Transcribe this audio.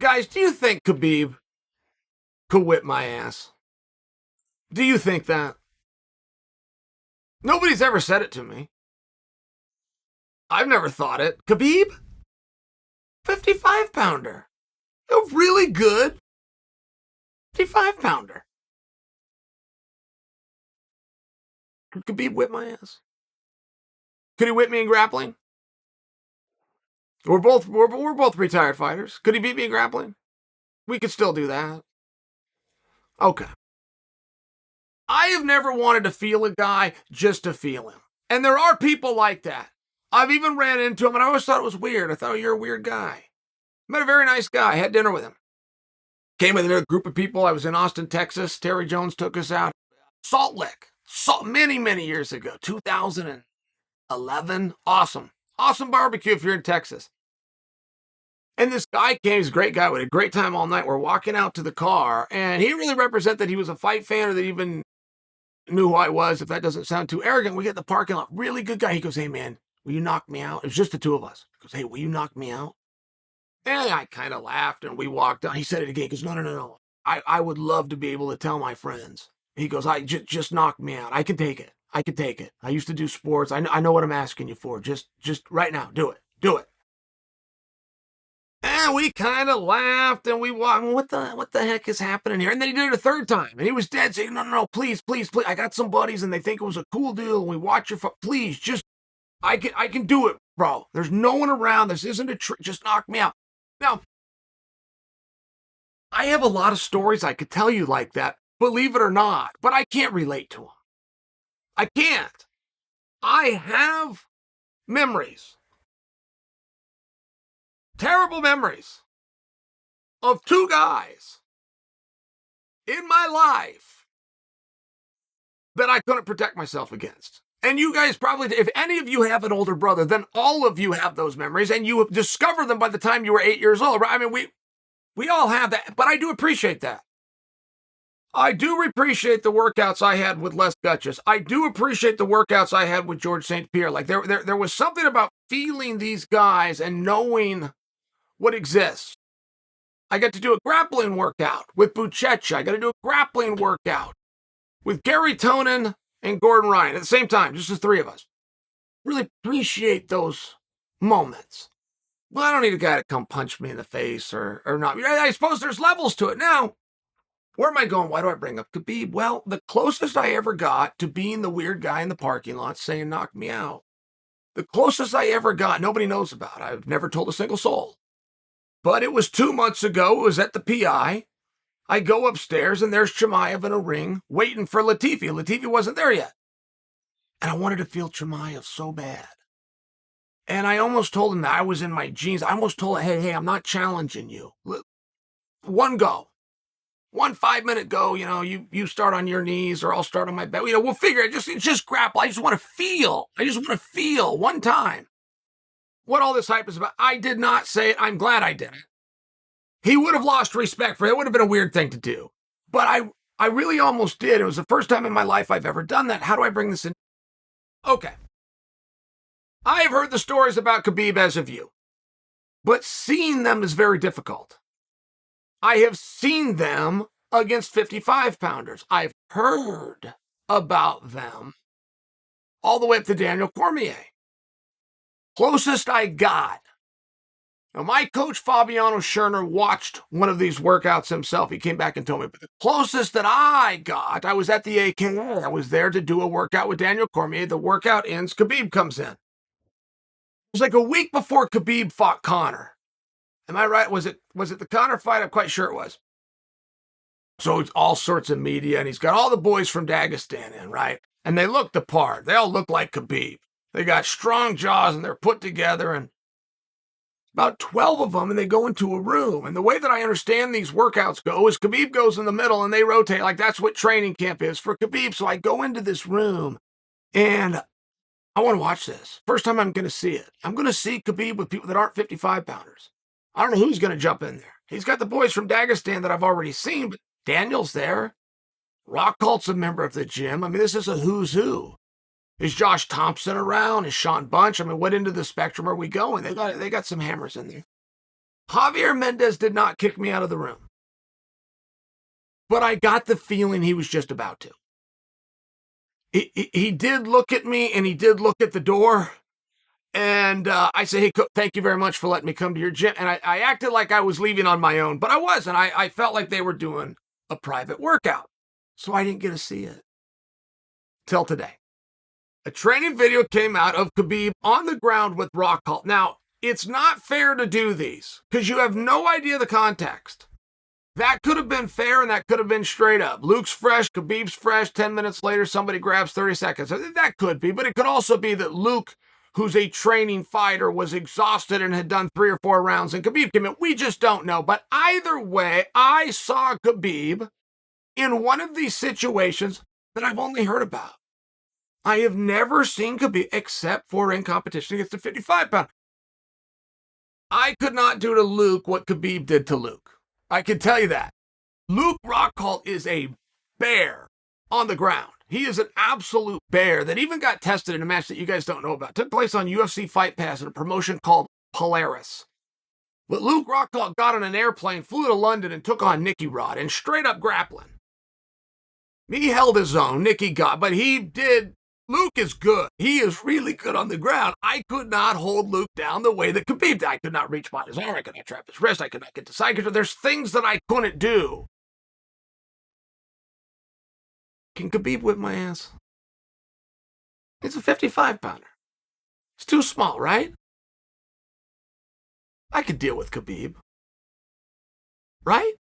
Guys, do you think Khabib could whip my ass? Do you think that? Nobody's ever said it to me. I've never thought it. Khabib? 55-pounder. A really good 55-pounder. Could Khabib whip my ass? Could he whip me in grappling? We're both retired fighters. Could he beat me in grappling? We could still do that. Okay. I have never wanted to feel a guy just to feel him. And there are people like that. I've even ran into him, and I always thought it was weird. I thought, you're a weird guy. Met a very nice guy. I had dinner with him. Came with another group of people. I was in Austin, Texas. Terry Jones took us out. Salt Lick. Many, many years ago. 2011. Awesome. Awesome barbecue if you're in Texas. And this guy came. He's a great guy. We had a great time all night. We're walking out to the car, and he didn't really represent that he was a fight fan or that he even knew who I was, if that doesn't sound too arrogant. We get in the parking lot. Really good guy. He goes, hey, man, will you knock me out? It was just the two of us. He goes, hey, will you knock me out? And I kind of laughed, and we walked on. He said it again. He goes, no. I would love to be able to tell my friends. He goes, just knock me out. I can take it. I used to do sports. I know what I'm asking you for. Just right now. Do it. And we kind of laughed, and we walked. What the heck is happening here? And then he did it a third time, and he was dead, saying, no, please. I got some buddies, and they think it was a cool deal, and we watch your please, just, I can do it, bro. There's no one around. This isn't a trick. Just knock me out. Now, I have a lot of stories I could tell you like that, believe it or not, but I can't relate to them. I can't. I have memories. Terrible memories of two guys in my life that I couldn't protect myself against. And you guys probably, if any of you have an older brother, then all of you have those memories, and you discover them by the time you were 8 years old. I mean, we all have that, but I do appreciate that. I do appreciate the workouts I had with Les Gutches. I do appreciate the workouts I had with George St. Pierre. Like there was something about feeling these guys and knowing what exists. I got to do a grappling workout with Buchecha. I got to do a grappling workout with Gary Tonin and Gordon Ryan at the same time, just the three of us. Really appreciate those moments. Well, I don't need a guy to come punch me in the face or not. I suppose there's levels to it. Now, where am I going? Why do I bring up Khabib? Well, the closest I ever got to being the weird guy in the parking lot saying, knock me out. The closest I ever got, nobody knows about. I've never told a single soul. But it was 2 months ago. It was at the PI. I go upstairs, and there's Chimaev in a ring waiting for Latifi. Latifi wasn't there yet. And I wanted to feel Chimaev so bad. And I almost told him that I was in my jeans. I almost told him, hey, I'm not challenging you. One go. 1 5-minute go, you start on your knees or I'll start on my back. We'll figure it. Just grapple. I just want to feel one time what all this hype is about. I did not say it. I'm glad I didn't. He would have lost respect for it. It would have been a weird thing to do. But I really almost did. It was the first time in my life I've ever done that. How do I bring this in? Okay. I have heard the stories about Khabib as of you, but seeing them is very difficult. I have seen them against 55-pounders. I've heard about them all the way up to Daniel Cormier. Closest I got. Now, my coach, Fabiano Scherner, watched one of these workouts himself. He came back and told me. But the closest that I got, I was at the AKA. I was there to do a workout with Daniel Cormier. The workout ends. Khabib comes in. It was like a week before Khabib fought Conor. Am I right? Was it the Conor fight? I'm quite sure it was. So it's all sorts of media, and he's got all the boys from Dagestan in, right? And they look the part. They all look like Khabib. They got strong jaws, and they're put together, and about 12 of them, and they go into a room. And the way that I understand these workouts go is Khabib goes in the middle, and they rotate. Like, that's what training camp is for Khabib. So I go into this room, and I want to watch this. First time I'm going to see it. I'm going to see Khabib with people that aren't 55-pounders. I don't know who's going to jump in there. He's got the boys from Dagestan that I've already seen, but Daniel's there. Rockholt's a member of the gym. I mean, this is a who's who. Is Josh Thompson around? Is Sean Bunch? I mean, what end of the spectrum are we going? They got some hammers in there. Javier Mendez did not kick me out of the room. But I got the feeling he was just about to. He did look at me, and he did look at the door. And I said, hey, thank you very much for letting me come to your gym. And I acted like I was leaving on my own, but I wasn't. I felt like they were doing a private workout. So I didn't get to see it till today. A training video came out of Khabib on the ground with Rockhold. Now, it's not fair to do these because you have no idea the context. That could have been fair and that could have been straight up. Luke's fresh, Khabib's fresh, 10 minutes later, somebody grabs 30 seconds. That could be, but it could also be that Luke, who's a training fighter, was exhausted and had done 3 or 4 rounds, and Khabib came in. We just don't know. But either way, I saw Khabib in one of these situations that I've only heard about. I have never seen Khabib except for in competition against a 55-pounder. I could not do to Luke what Khabib did to Luke. I can tell you that. Luke Rockhold is a bear on the ground. He is an absolute bear that even got tested in a match that you guys don't know about. It took place on UFC Fight Pass at a promotion called Polaris. But Luke Rockhold got on an airplane, flew to London, and took on Nicky Rod in straight up grappling. He held his own, Nicky got, but he did. Luke is good. He is really good on the ground. I could not hold Luke down the way that Khabib did. I could not reach by his arm. I could not trap his wrist. I could not get to side control. There's things that I couldn't do. Can Khabib whip my ass? It's a 55-pounder. It's too small, right? I could deal with Khabib. Right?